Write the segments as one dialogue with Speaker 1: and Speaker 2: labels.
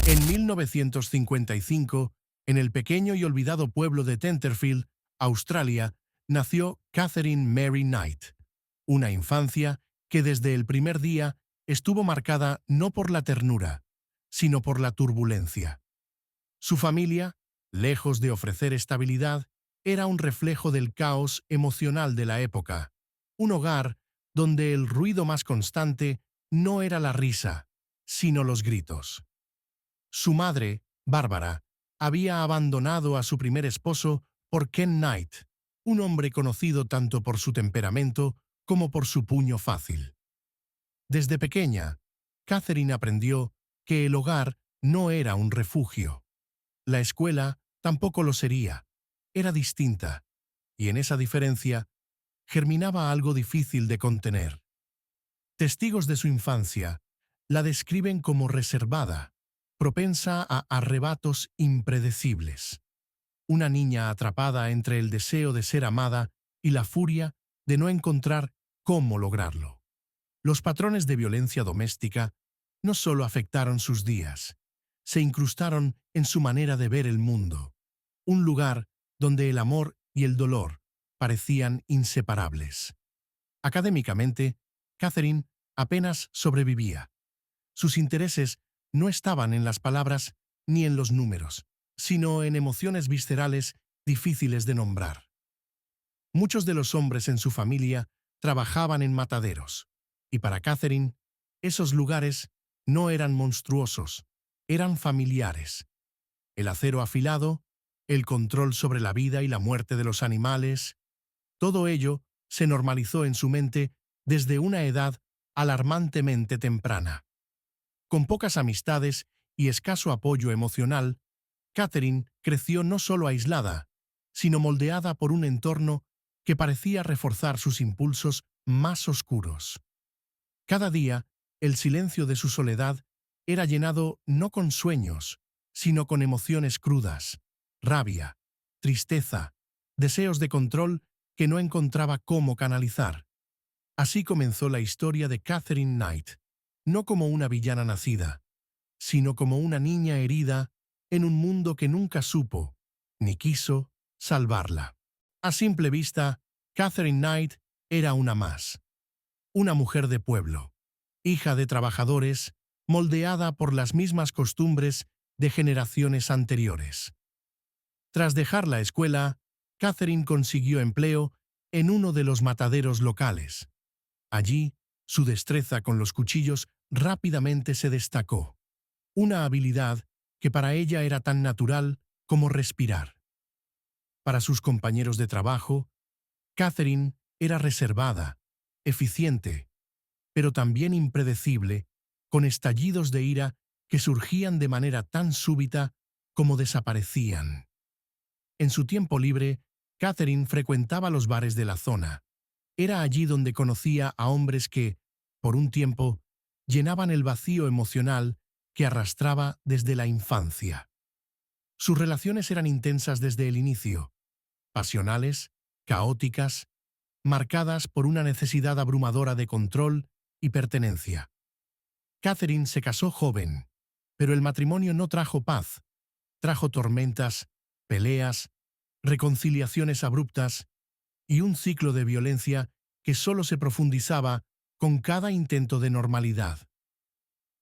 Speaker 1: En 1955, en el pequeño y olvidado pueblo de Tenterfield, Australia, nació Catherine Mary Knight, una infancia que desde el primer día estuvo marcada no por la ternura, sino por la turbulencia. Su familia, lejos de ofrecer estabilidad, era un reflejo del caos emocional de la época, un hogar donde el ruido más constante no era la risa, sino los gritos. Su madre, Bárbara, había abandonado a su primer esposo por Ken Knight, un hombre conocido tanto por su temperamento como por su puño fácil. Desde pequeña, Catherine aprendió que el hogar no era un refugio. La escuela tampoco lo sería. Era distinta, y en esa diferencia germinaba algo difícil de contener. Testigos de su infancia la describen como reservada, propensa a arrebatos impredecibles. Una niña atrapada entre el deseo de ser amada y la furia de no encontrar cómo lograrlo. Los patrones de violencia doméstica no solo afectaron sus días, se incrustaron en su manera de ver el mundo, un lugar donde el amor y el dolor parecían inseparables. Académicamente, Catherine apenas sobrevivía. Sus intereses no estaban en las palabras ni en los números, sino en emociones viscerales difíciles de nombrar. Muchos de los hombres en su familia trabajaban en mataderos, y para Catherine, esos lugares no eran monstruosos, eran familiares. El acero afilado, el control sobre la vida y la muerte de los animales, todo ello se normalizó en su mente desde una edad alarmantemente temprana. Con pocas amistades y escaso apoyo emocional, Catherine creció no solo aislada, sino moldeada por un entorno que parecía reforzar sus impulsos más oscuros. Cada día, el silencio de su soledad era llenado no con sueños, sino con emociones crudas, rabia, tristeza, deseos de control que no encontraba cómo canalizar. Así comenzó la historia de Catherine Knight, no como una villana nacida, sino como una niña herida en un mundo que nunca supo, ni quiso, salvarla. A simple vista, Catherine Knight era una más, una mujer de pueblo, hija de trabajadores, moldeada por las mismas costumbres de generaciones anteriores. Tras dejar la escuela, Catherine consiguió empleo en uno de los mataderos locales. Allí, su destreza con los cuchillos rápidamente se destacó, una habilidad que para ella era tan natural como respirar. Para sus compañeros de trabajo, Catherine era reservada, eficiente, pero también impredecible, con estallidos de ira que surgían de manera tan súbita como desaparecían. En su tiempo libre, Catherine frecuentaba los bares de la zona. Era allí donde conocía a hombres que, por un tiempo, llenaban el vacío emocional que arrastraba desde la infancia. Sus relaciones eran intensas desde el inicio, pasionales, caóticas, marcadas por una necesidad abrumadora de control y pertenencia. Catherine se casó joven, pero el matrimonio no trajo paz, trajo tormentas, peleas, reconciliaciones abruptas y un ciclo de violencia que solo se profundizaba con cada intento de normalidad.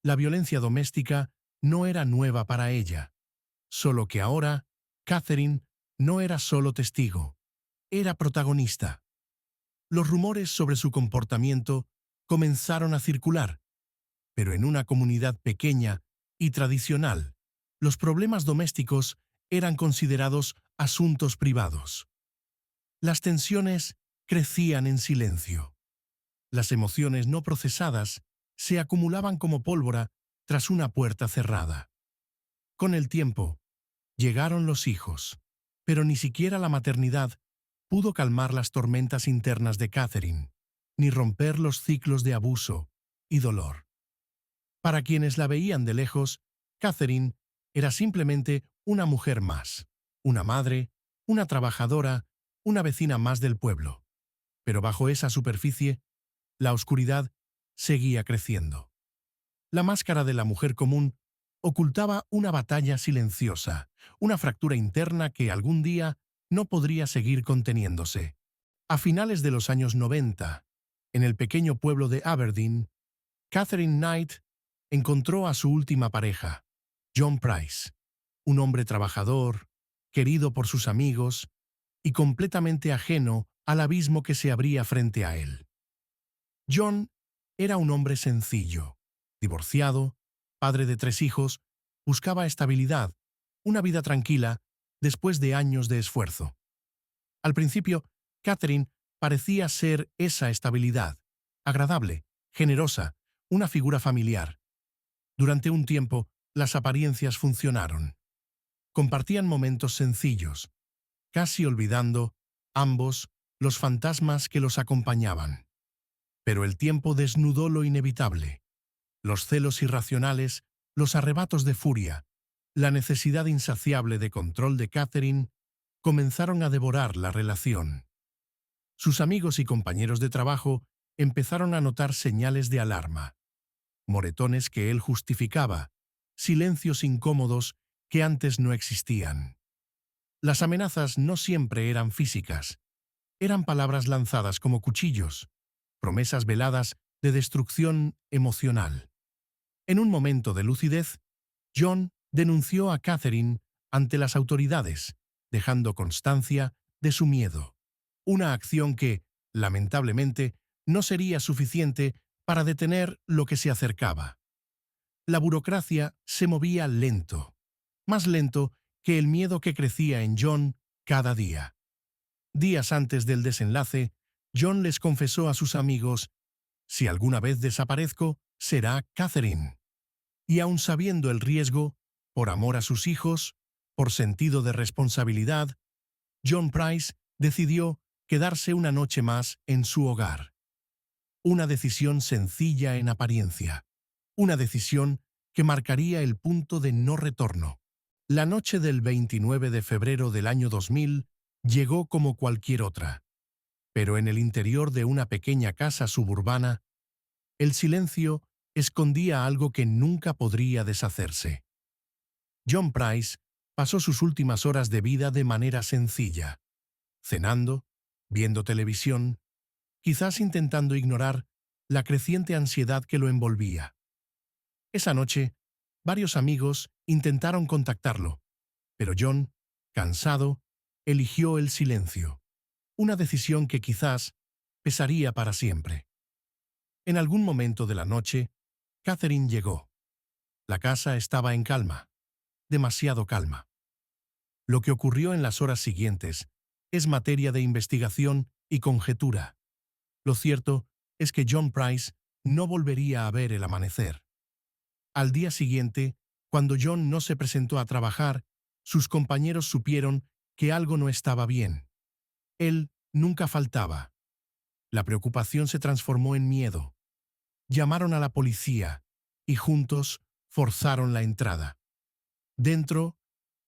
Speaker 1: La violencia doméstica no era nueva para ella, solo que ahora Catherine no era solo testigo, era protagonista. Los rumores sobre su comportamiento comenzaron a circular, pero en una comunidad pequeña y tradicional, los problemas domésticos eran considerados asuntos privados. Las tensiones crecían en silencio. Las emociones no procesadas se acumulaban como pólvora tras una puerta cerrada. Con el tiempo, llegaron los hijos, pero ni siquiera la maternidad pudo calmar las tormentas internas de Catherine, ni romper los ciclos de abuso y dolor. Para quienes la veían de lejos, Catherine era simplemente una mujer más, una madre, una trabajadora, una vecina más del pueblo. Pero bajo esa superficie, la oscuridad seguía creciendo. La máscara de la mujer común ocultaba una batalla silenciosa, una fractura interna que algún día no podría seguir conteniéndose. A finales de los años 90, en el pequeño pueblo de Aberdeen, Catherine Knight encontró a su última pareja, John Price, un hombre trabajador, querido por sus amigos y completamente ajeno al abismo que se abría frente a él. John era un hombre sencillo, divorciado, padre de 3 hijos, buscaba estabilidad, una vida tranquila, después de años de esfuerzo. Al principio, Catherine parecía ser esa estabilidad, agradable, generosa, una figura familiar. Durante un tiempo, las apariencias funcionaron. Compartían momentos sencillos, casi olvidando, ambos, los fantasmas que los acompañaban. Pero el tiempo desnudó lo inevitable. Los celos irracionales, los arrebatos de furia, la necesidad insaciable de control de Catherine comenzaron a devorar la relación. Sus amigos y compañeros de trabajo empezaron a notar señales de alarma, moretones que él justificaba, silencios incómodos que antes no existían. Las amenazas no siempre eran físicas, eran palabras lanzadas como cuchillos, promesas veladas de destrucción emocional. En un momento de lucidez, John denunció a Catherine ante las autoridades, dejando constancia de su miedo. Una acción que, lamentablemente, no sería suficiente para detener lo que se acercaba. La burocracia se movía lento, más lento que el miedo que crecía en John cada día. Días antes del desenlace, John les confesó a sus amigos: «Si alguna vez desaparezco, será Catherine». Y aun sabiendo el riesgo, por amor a sus hijos, por sentido de responsabilidad, John Price decidió quedarse una noche más en su hogar. Una decisión sencilla en apariencia. Una decisión que marcaría el punto de no retorno. La noche del 29 de febrero del año 2000 llegó como cualquier otra. Pero en el interior de una pequeña casa suburbana, el silencio escondía algo que nunca podría deshacerse. John Price pasó sus últimas horas de vida de manera sencilla, cenando, viendo televisión, quizás intentando ignorar la creciente ansiedad que lo envolvía. Esa noche, varios amigos intentaron contactarlo, pero John, cansado, eligió el silencio, una decisión que quizás pesaría para siempre. En algún momento de la noche, Catherine llegó. La casa estaba en calma, demasiado calma. Lo que ocurrió en las horas siguientes es materia de investigación y conjetura. Lo cierto es que John Price no volvería a ver el amanecer. Al día siguiente, cuando John no se presentó a trabajar, sus compañeros supieron que algo no estaba bien. Él nunca faltaba. La preocupación se transformó en miedo. Llamaron a la policía y juntos forzaron la entrada. Dentro,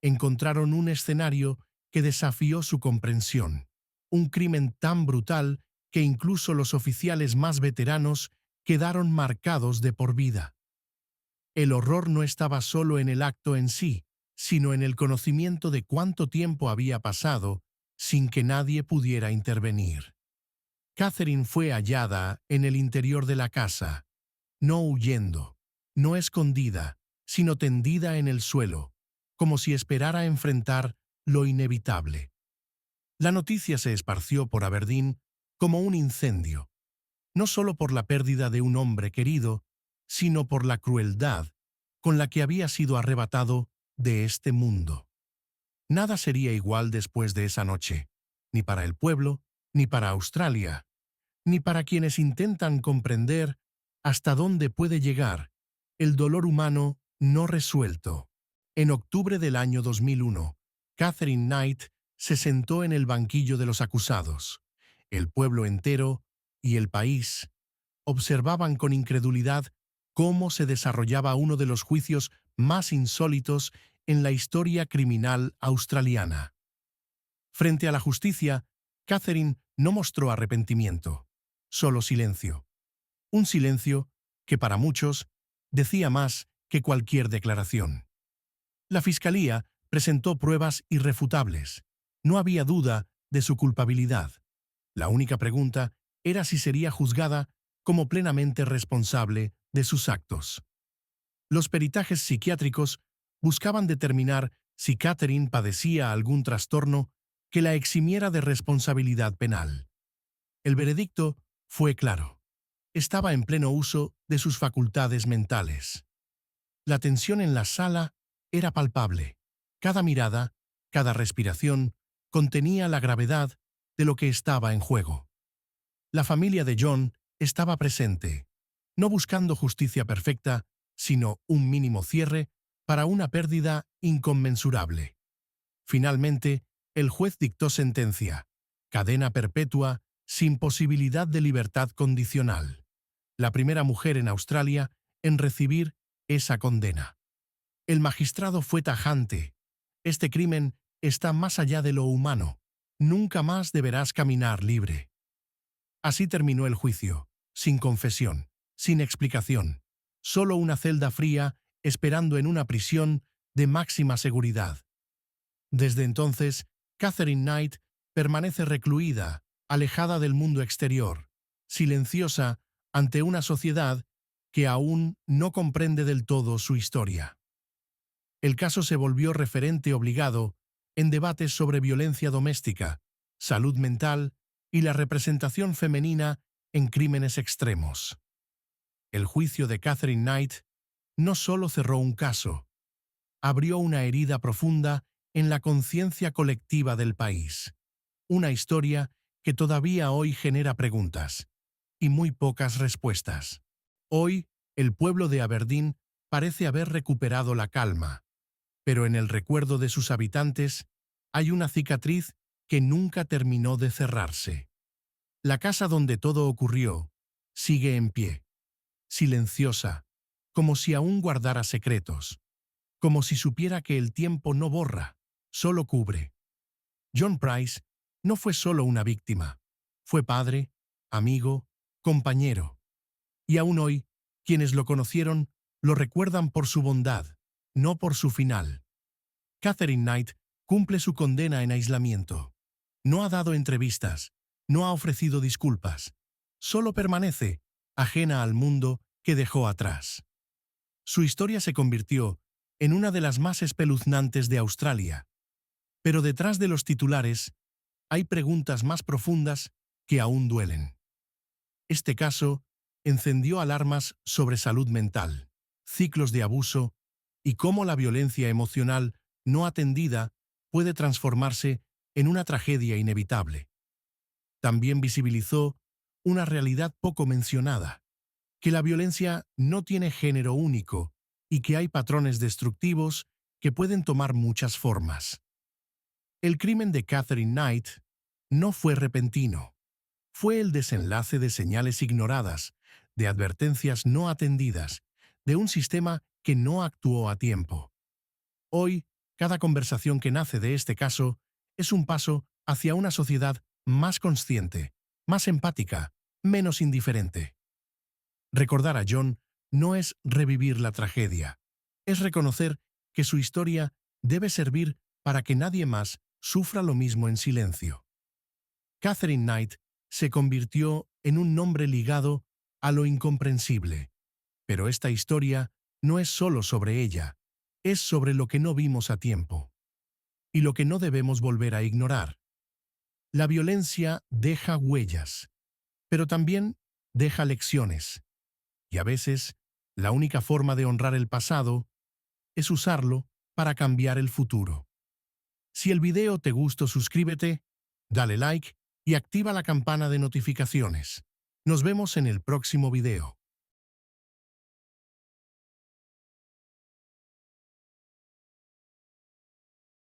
Speaker 1: encontraron un escenario que desafió su comprensión. Un crimen tan brutal que incluso los oficiales más veteranos quedaron marcados de por vida. El horror no estaba solo en el acto en sí, sino en el conocimiento de cuánto tiempo había pasado sin que nadie pudiera intervenir. Catherine fue hallada en el interior de la casa, no huyendo, no escondida, sino tendida en el suelo, como si esperara enfrentar lo inevitable. La noticia se esparció por Aberdeen como un incendio, no solo por la pérdida de un hombre querido, sino por la crueldad con la que había sido arrebatado de este mundo. Nada sería igual después de esa noche, ni para el pueblo, ni para Australia, ni para quienes intentan comprender hasta dónde puede llegar el dolor humano no resuelto. En octubre del año 2001, Catherine Knight se sentó en el banquillo de los acusados. El pueblo entero y el país observaban con incredulidad cómo se desarrollaba uno de los juicios más insólitos en la historia criminal australiana. Frente a la justicia, Catherine no mostró arrepentimiento, solo silencio. Un silencio que para muchos decía más que cualquier declaración. La fiscalía presentó pruebas irrefutables. No había duda de su culpabilidad. La única pregunta era si sería juzgada como plenamente responsable de sus actos. Los peritajes psiquiátricos buscaban determinar si Catherine padecía algún trastorno que la eximiera de responsabilidad penal. El veredicto fue claro. Estaba en pleno uso de sus facultades mentales. La tensión en la sala era palpable. Cada mirada, cada respiración, contenía la gravedad de lo que estaba en juego. La familia de John estaba presente, no buscando justicia perfecta, sino un mínimo cierre para una pérdida inconmensurable. Finalmente, el juez dictó sentencia: cadena perpetua sin posibilidad de libertad condicional. La primera mujer en Australia en recibir esa condena. El magistrado fue tajante: este crimen está más allá de lo humano. Nunca más deberás caminar libre. Así terminó el juicio, sin confesión, sin explicación. Solo una celda fría esperando en una prisión de máxima seguridad. Desde entonces, Catherine Knight permanece recluida, alejada del mundo exterior, silenciosa ante una sociedad que aún no comprende del todo su historia. El caso se volvió referente obligado en debates sobre violencia doméstica, salud mental y la representación femenina en crímenes extremos. El juicio de Catherine Knight no solo cerró un caso, abrió una herida profunda en la conciencia colectiva del país. Una historia que todavía hoy genera preguntas y muy pocas respuestas. Hoy, el pueblo de Aberdeen parece haber recuperado la calma, pero en el recuerdo de sus habitantes hay una cicatriz que nunca terminó de cerrarse. La casa donde todo ocurrió sigue en pie, silenciosa, como si aún guardara secretos, como si supiera que el tiempo no borra, solo cubre. John Price no fue solo una víctima, fue padre, amigo, compañero. Y aún hoy, quienes lo conocieron lo recuerdan por su bondad, no por su final. Catherine Knight cumple su condena en aislamiento. No ha dado entrevistas, no ha ofrecido disculpas. Solo permanece, ajena al mundo que dejó atrás. Su historia se convirtió en una de las más espeluznantes de Australia. Pero detrás de los titulares hay preguntas más profundas que aún duelen. Este caso encendió alarmas sobre salud mental, ciclos de abuso y cómo la violencia emocional no atendida puede transformarse en una tragedia inevitable. También visibilizó una realidad poco mencionada: que la violencia no tiene género único y que hay patrones destructivos que pueden tomar muchas formas. El crimen de Catherine Knight no fue repentino. Fue el desenlace de señales ignoradas, de advertencias no atendidas, de un sistema que no actuó a tiempo. Hoy, cada conversación que nace de este caso es un paso hacia una sociedad más consciente, más empática, menos indiferente. Recordar a John no es revivir la tragedia, es reconocer que su historia debe servir para que nadie más sufra lo mismo en silencio. Catherine Knight se convirtió en un nombre ligado a lo incomprensible, pero esta historia no es solo sobre ella, es sobre lo que no vimos a tiempo y lo que no debemos volver a ignorar. La violencia deja huellas, pero también deja lecciones, y a veces la única forma de honrar el pasado es usarlo para cambiar el futuro. Si el video te gustó, suscríbete, dale like y activa la campana de notificaciones. Nos vemos en el próximo video.